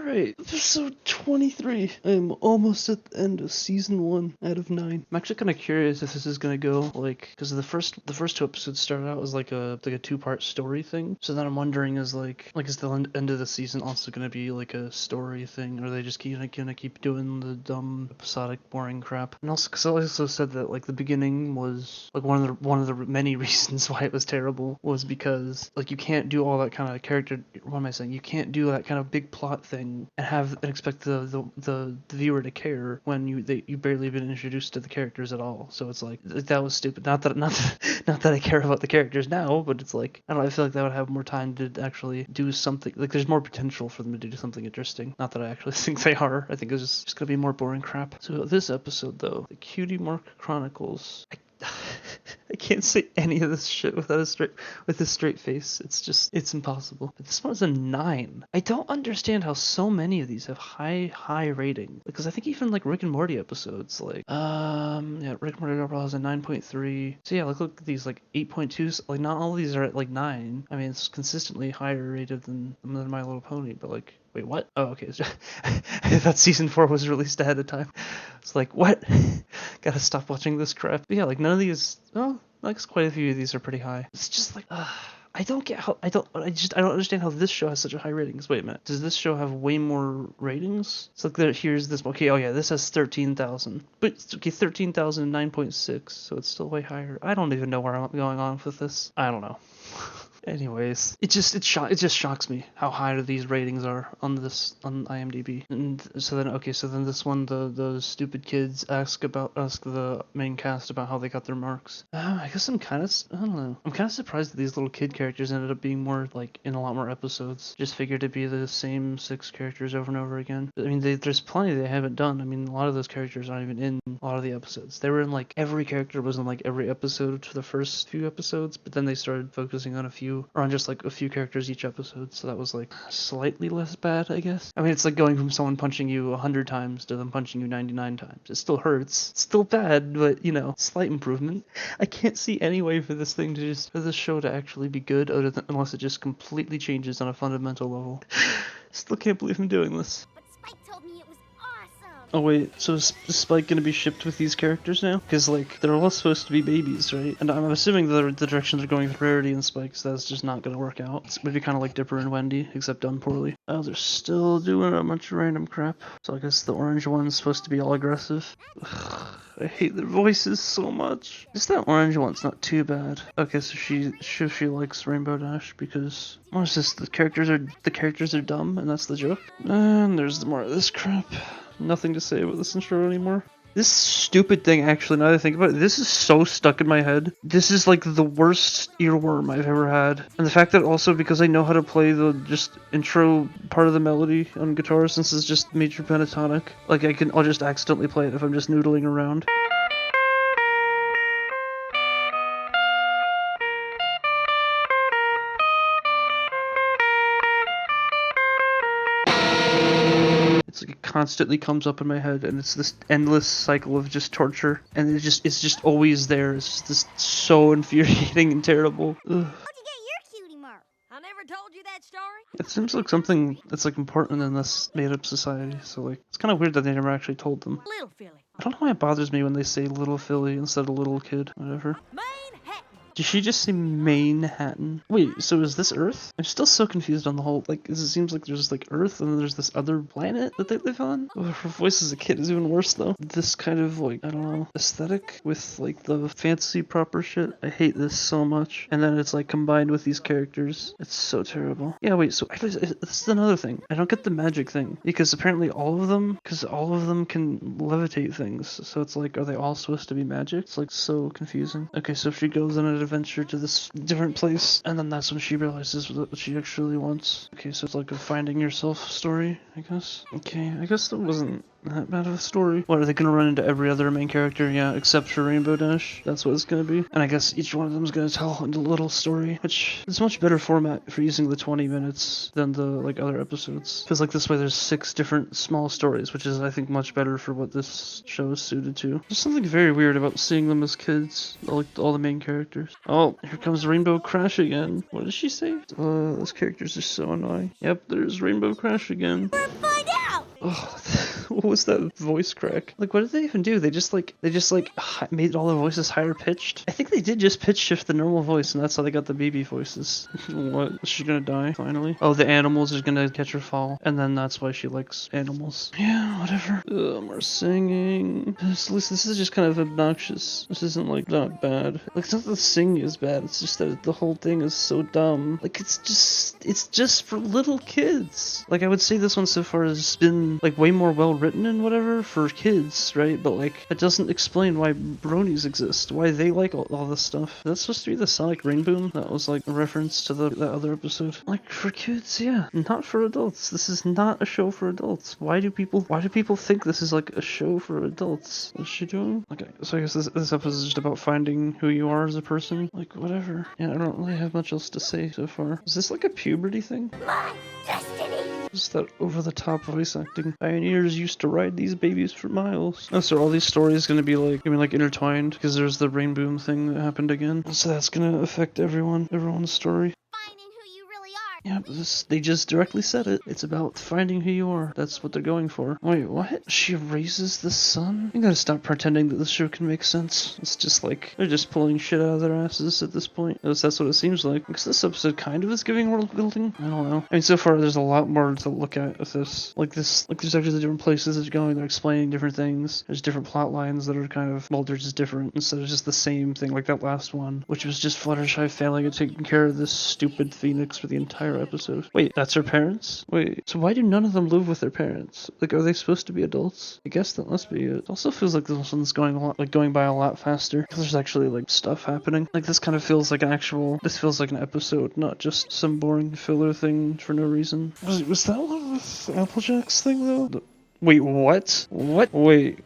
Alright, episode 23. I'm almost at the end of season 1 out of 9. I'm actually kind of curious if this is gonna go, like, because the first two episodes started out as like a two-part story thing. So then I'm wondering is is the end of the season also gonna be like a story thing, or are they just gonna keep doing the dumb, episodic, boring crap? And also, because I also said that like the beginning was like one of the many reasons why it was terrible was because like you can't do all that kind of character. What am I saying? You can't do that kind of big plot thing and expect the viewer to care when you barely been introduced to the characters at all. So it's like that was stupid. Not that I care about the characters now, but it's like I don't know, I feel like that would have more time to actually do something. Like there's more potential for them to do something interesting. Not that I actually think they are. I think it's just gonna be more boring crap. So this episode though, the Cutie Chronicles. I can't say any of this shit with a straight face. It's impossible. But this one's a 9. I don't understand how so many of these have high rating. Because I think even like Rick and Morty episodes, like yeah, Rick and Morty has a 9.3. So yeah, look at these like 8.2s. Like not all of these are at like 9. I mean, it's consistently higher rated than My Little Pony, but like. Wait, what? Oh, okay. I thought season 4 was released ahead of time. It's like, what? Gotta stop watching this crap. But yeah, like none of these. Well, like quite a few of these are pretty high. It's just like, I don't get how. I don't understand how this show has such a high ratings. Wait a minute. Does this show have way more ratings? It's like here's this. Okay, oh yeah, this has 13,000. But okay, 13,000 9.6. So it's still way higher. I don't even know where I'm going on with this. I don't know. Anyways, it just shocks me how high these ratings are on IMDb. And so then this one, the stupid kids ask the main cast about how they got their marks. I guess I don't know. I'm kind of surprised that these little kid characters ended up being more like in a lot more episodes. Just figured to be the same 6 characters over and over again. But, I mean, there's plenty they haven't done. I mean, a lot of those characters aren't even in a lot of the episodes. They were in like every character was in like every episode for the first few episodes, but then they started focusing on just like a few characters each episode, so that was like slightly less bad, I guess. I mean, it's like going from someone punching you 100 times to them punching you 99 times. It still hurts. It's still bad, but slight improvement. I can't see any way for this show to actually be good unless it just completely changes on a fundamental level. Still can't believe I'm doing this. Oh wait, so is Spike gonna be shipped with these characters now? Because like they're all supposed to be babies, right? And I'm assuming the direction they're going with Rarity and Spike, so that's just not gonna work out. It's maybe kind of like Dipper and Wendy, except done poorly. Oh, they're still doing a bunch of random crap. So I guess the orange one's supposed to be all aggressive. Ugh, I hate their voices so much. Just that orange one's not too bad. Okay, so she likes Rainbow Dash because it's just the characters are dumb, and that's the joke. And there's more of this crap. Nothing to say about this intro anymore. This stupid thing, actually, now that I think about it, this is so stuck in my head. This is like the worst earworm I've ever had. And the fact that also because I know how to play the just intro part of the melody on guitar, since it's just major pentatonic, like I'll just accidentally play it if I'm just noodling around. It's like it constantly comes up in my head, and it's this endless cycle of just torture, and it's just always there. It's just so infuriating and terrible. Ugh. How'd you get your cutie mark? I never told you that story. It seems like something that's like important in this made-up society, so like it's kind of weird that they never actually told them. Little Philly. I don't know why it bothers me when they say Little Philly instead of Little Kid. Whatever. Did she just say Manhattan? Wait, so is this Earth? I'm still so confused on the whole, like, it seems like there's like Earth and then there's this other planet that they live on? Oh, her voice as a kid is even worse though. This kind of like, I don't know, aesthetic with like the fancy proper shit. I hate this so much. And then it's like combined with these characters. It's so terrible. Yeah, wait, so this is another thing. I don't get the magic thing because apparently all of them can levitate things. So it's like, are they all supposed to be magic? It's like so confusing. Okay, so if she goes on an adventure to this different place, and then that's when she realizes what she actually wants. Okay, so it's like a finding yourself story, I guess. Okay, I guess that wasn't that bad of a story. What, are they gonna run into every other main character? Yeah, except for Rainbow Dash. That's what it's gonna be. And I guess each one of them is gonna tell a little story, which is a much better format for using the 20 minutes than the like other episodes. Feels like this way there's 6 different small stories, which is I think much better for what this show is suited to. There's something very weird about seeing them as kids, like all the main characters. Oh, here comes Rainbow Crash again. What did she say? Those characters are so annoying. Yep, there's Rainbow Crash again. We're Oh, what was that voice crack? Like, what did they even do? They just made all the voices higher pitched. I think they did just pitch shift the normal voice, and that's how they got the baby voices. What? Is she gonna die finally? Oh, the animals are gonna catch her fall, and then that's why she likes animals. Yeah, whatever. More singing. At least this is just kind of obnoxious. This isn't like not bad. Like, it's not that the singing is bad. It's just that the whole thing is so dumb. Like, it's just for little kids. Like, I would say this one so far has been like way more well written and whatever for kids, right? But like, it doesn't explain why bronies exist, why they like all this stuff. That's supposed to be the Sonic Rainboom. That was like a reference to that other episode. Like, for kids, yeah, not for adults. This is not a show for adults. Why do people think this is like a show for adults? What's she doing? Okay, so I guess this episode is just about finding who you are as a person. Like, whatever. Yeah, I don't really have much else to say so far. Is this like a puberty thing? My destiny! Just that over-the-top voice acting. Pioneers used to ride these babies for miles. Oh, so all these stories gonna be like, intertwined because there's the Rainboom thing that happened again. So that's gonna affect everyone's story. Finding who you really are. Yeah, but they just directly said it. It's about finding who you are. That's what they're going for. Wait, what? She raises the sun? You gotta stop pretending that this show can make sense. It's just like, they're just pulling shit out of their asses at this point. At least that's what it seems like. Because this episode kind of is giving world building. I don't know. I mean, so far there's a lot more to look at with this. Like there's actually different places it's going. They're explaining different things. There's different plot lines that are kind of, well, they're just different instead of just the same thing like that last one, which was just Fluttershy failing at taking care of this stupid Phoenix for the entire episode. Wait, that's her parents? Wait, so why do none of them live with their parents? Like, are they supposed to be adults? I guess that must be it. It also feels like this one's going by a lot faster. Because there's actually, like, stuff happening. Like, this kind of feels like this feels like an episode, not just some boring filler thing for no reason. Was that one with Applejack's thing, though? Wait, what? What? Wait.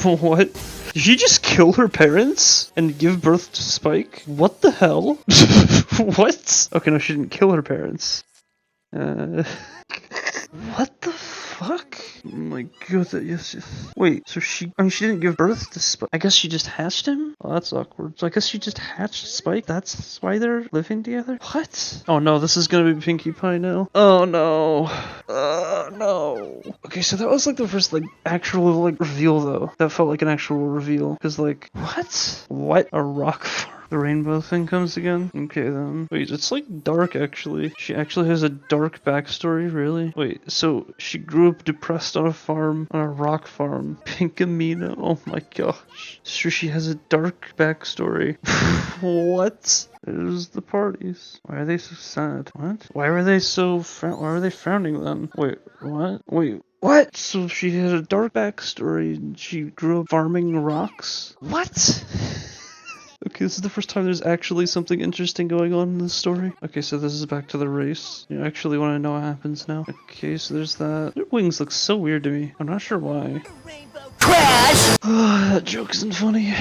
What? Did she just kill her parents and give birth to Spike? What the hell? What? Okay, no, she didn't kill her parents. What the fuck? Oh my god, yes. Wait, so she didn't give birth to Spike. I guess she just hatched him? Oh, that's awkward. So I guess she just hatched Spike? That's why they're living together? What? Oh no, this is gonna be Pinkie Pie now. Oh no. No. Okay, so that was like the first like actual like reveal though. That felt like an actual reveal. Cause like, what? What? A rock farm? The rainbow thing comes again? Okay then. Wait, it's like dark actually. She actually has a dark backstory, really? Wait, so she grew up depressed on a farm, on a rock farm. Pinkamena, oh my gosh. So she has a dark backstory. What? There's the parties. Why are they so sad? What? Why were they frowning then? Wait, what? Wait, what? So she had a dark backstory and she grew up farming rocks? What? Okay, this is the first time there's actually something interesting going on in this story. Okay, so this is back to the race. You actually want to know what happens now. Okay, so there's that. Their wings look so weird to me. I'm not sure why. Crash! That joke isn't funny.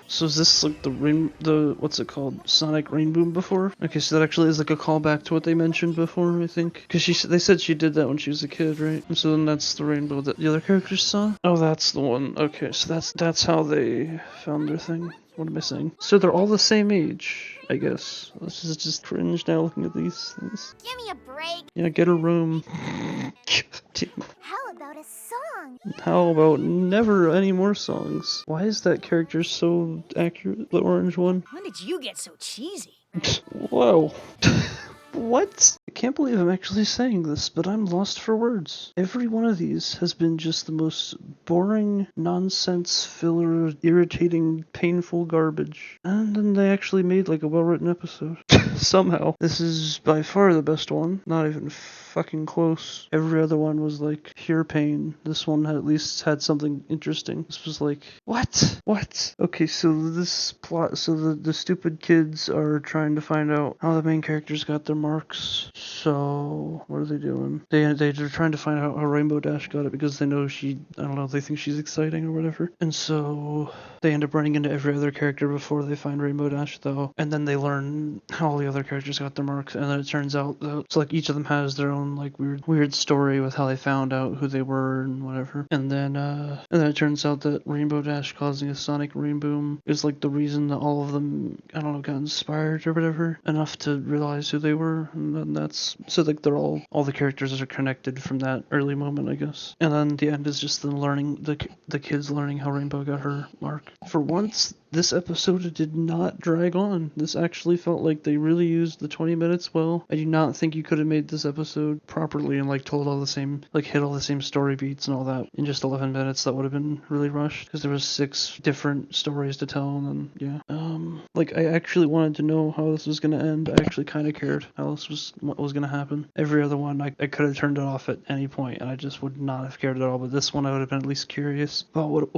So is this like the what's it called? Sonic Rainboom before? Okay, so that actually is like a callback to what they mentioned before, I think. Because they said she did that when she was a kid, right? And so then that's the rainbow that the other characters saw? Oh, that's the one. Okay, so that's how they found their thing. What am I saying? So they're all the same age, I guess. This is just cringe now looking at these things. Give me a break. Yeah, get a room. How about a song? How about never any more songs? Why is that character so accurate? The orange one? When did you get so cheesy? Whoa. What? I can't believe I'm actually saying this, but I'm lost for words. Every one of these has been just the most boring, nonsense, filler, irritating, painful garbage. And then they actually made like a well-written episode. Somehow. This is by far the best one. Not even fucking close. Every other one was like pure pain. This one at least had something interesting. This was like, what? What? Okay, so this plot, so the stupid kids are trying to find out how the main characters got their marks. So what are they doing? They're trying to find out how Rainbow Dash got it because they know they think she's exciting or whatever. And so they end up running into every other character before they find Rainbow Dash though. And then they learn how all the other characters got their marks, and then it turns out that it's like each of them has their own like weird story with how they found out who they were and whatever. And then it turns out that Rainbow Dash causing a Sonic Rainboom is like the reason that all of them, I don't know, got inspired or whatever enough to realize who they were her, and then that's so like they're all the characters are connected from that early moment, I guess. And then the end is just them learning the kids learning how Rainbow got her mark. For once, this episode did not drag on. This actually felt like they really used the 20 minutes well. I do not think you could have made this episode properly and like told all the same, like hit all the same story beats and all that in just 11 minutes. That would have been really rushed because there was 6 different stories to tell, and yeah. Like I actually wanted to know how this was gonna end. I actually kind of cared how this was what was gonna happen. Every other one I could have turned it off at any point and I just would not have cared at all. But this one I would have been at least curious about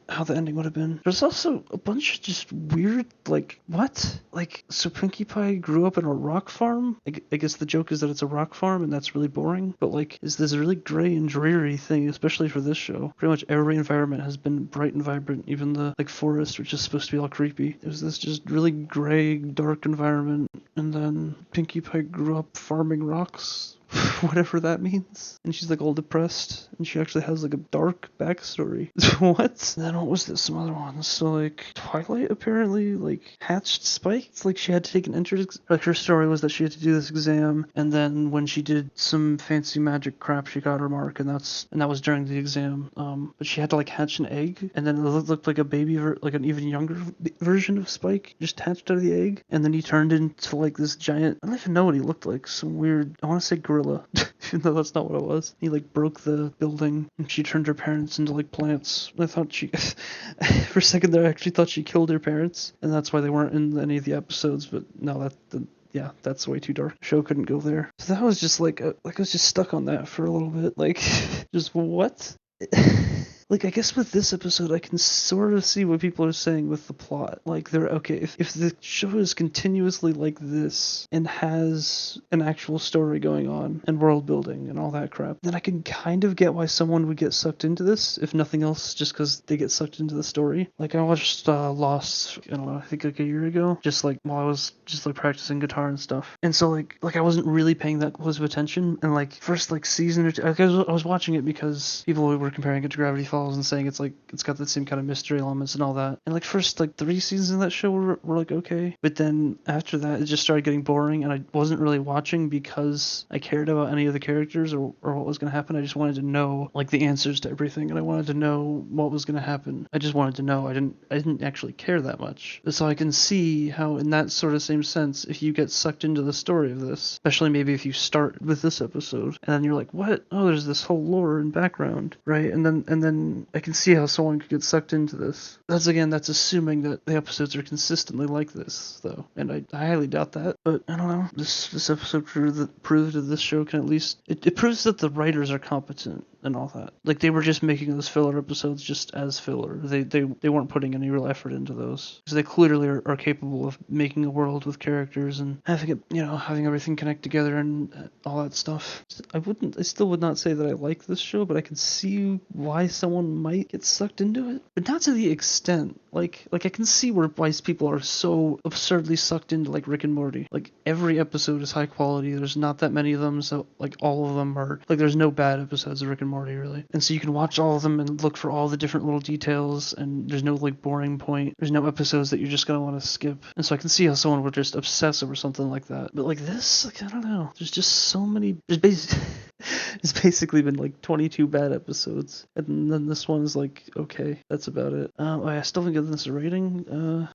how the ending would have been. There's also a bunch of just weird, like, what? Like, so Pinkie Pie grew up in a rock farm? I guess the joke is that it's a rock farm and that's really boring, but like, is this really gray and dreary thing, especially for this show? Pretty much every environment has been bright and vibrant, even the, like, forest, which is supposed to be all creepy. There's this just really gray, dark environment, and then Pinkie Pie grew up farming rocks. Whatever that means. And she's like all depressed, and she actually has like a dark backstory. What? And then what was this? Some other ones. So like Twilight apparently like hatched Spike. It's like she had to take an entrance. Like her story was that she had to do this exam, and then when she did some fancy magic crap, she got her mark, and that was during the exam. But she had to like hatch an egg, and then it looked like a baby, like an even younger version of Spike, just hatched out of the egg, and then he turned into like this giant. I don't even know what he looked like. Some weird. I want to say gorilla. Even though that's not what it was. He like broke the building and she turned her parents into like plants. I thought she for a second there I actually thought she killed her parents, and that's why they weren't in any of the episodes, but no, yeah, that's way too dark. The show couldn't go there. So that was just like I was just stuck on that for a little bit. Like just what? Like, I guess with this episode, I can sort of see what people are saying with the plot. Like, they're, okay, if the show is continuously like this and has an actual story going on and world building and all that crap, then I can kind of get why someone would get sucked into this, if nothing else, just because they get sucked into the story. Like, I watched Lost, I don't know, I think like a year ago, just like while I was just like practicing guitar and stuff. And so, like I wasn't really paying that close of attention, and like, first like season or two, I was watching it because people were comparing it to Gravity Falls and saying it's got the same kind of mystery elements and all that. And like first like 3 seasons of that show were like okay, but then after that it just started getting boring, and I wasn't really watching because I cared about any of the characters or what was going to happen. I just wanted to know like the answers to everything, and I wanted to know what was going to happen. I just wanted to know. I didn't actually care that much. So I can see how in that sort of same sense, if you get sucked into the story of this, especially maybe if you start with this episode and then you're like, what? Oh, there's this whole lore and background, right? And then I can see how someone could get sucked into this. That's assuming that the episodes are consistently like this, though, and I highly doubt that. But I don't know. This episode proved that this show can at least it proves that the writers are competent and all that. Like, they were just making those filler episodes just as filler. They weren't putting any real effort into those, because they clearly are capable of making a world with characters and having it, having everything connect together and all that stuff. I still would not say that I like this show, but I can see why someone might get sucked into it, but not to the extent. Like I can see why people are so absurdly sucked into like Rick and Morty. Like, every episode is high quality. There's not that many of them, so like all of them are like, there's no bad episodes of Rick and Morty really. And so you can watch all of them and look for all the different little details, and there's no like boring point. There's no episodes that you're just gonna want to skip. And so I can see how someone would just obsess over something like that. But like this, like, I don't know. There's just so many. It's basically been like 22 bad episodes, and then this one is like okay. That's about it. I still haven't given this a rating.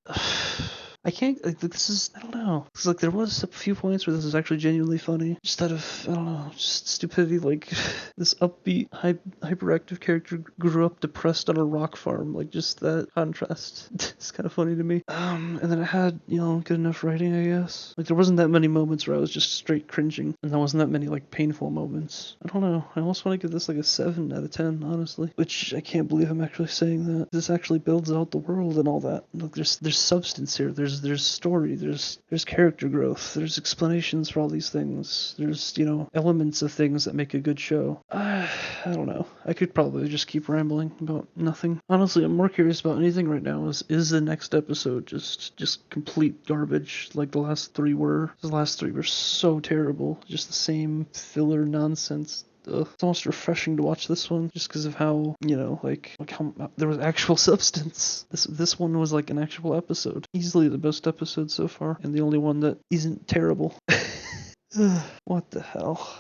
I can't, like, this is, I don't know. Because, like, there was a few points where this was actually genuinely funny. Just out of, I don't know, just stupidity, like, this upbeat, hyperactive character grew up depressed on a rock farm. Like, just that contrast. It's kind of funny to me. And then it had, good enough writing, I guess. Like, there wasn't that many moments where I was just straight cringing. And there wasn't that many, like, painful moments. I don't know. I almost want to give this, like, a 7 out of 10, honestly. Which, I can't believe I'm actually saying that. This actually builds out the world and all that. Like, there's substance here. There's story, there's character growth, there's explanations for all these things, there's elements of things that make a good show. I don't know. I could probably just keep rambling about nothing. Honestly, I'm more curious about anything right now is the next episode just complete garbage like the last 3 were. The last 3 were so terrible. Just the same filler nonsense. It's almost refreshing to watch this one just because of how, like how there was actual substance. This one was like an actual episode. Easily the best episode so far, and the only one that isn't terrible. What the hell?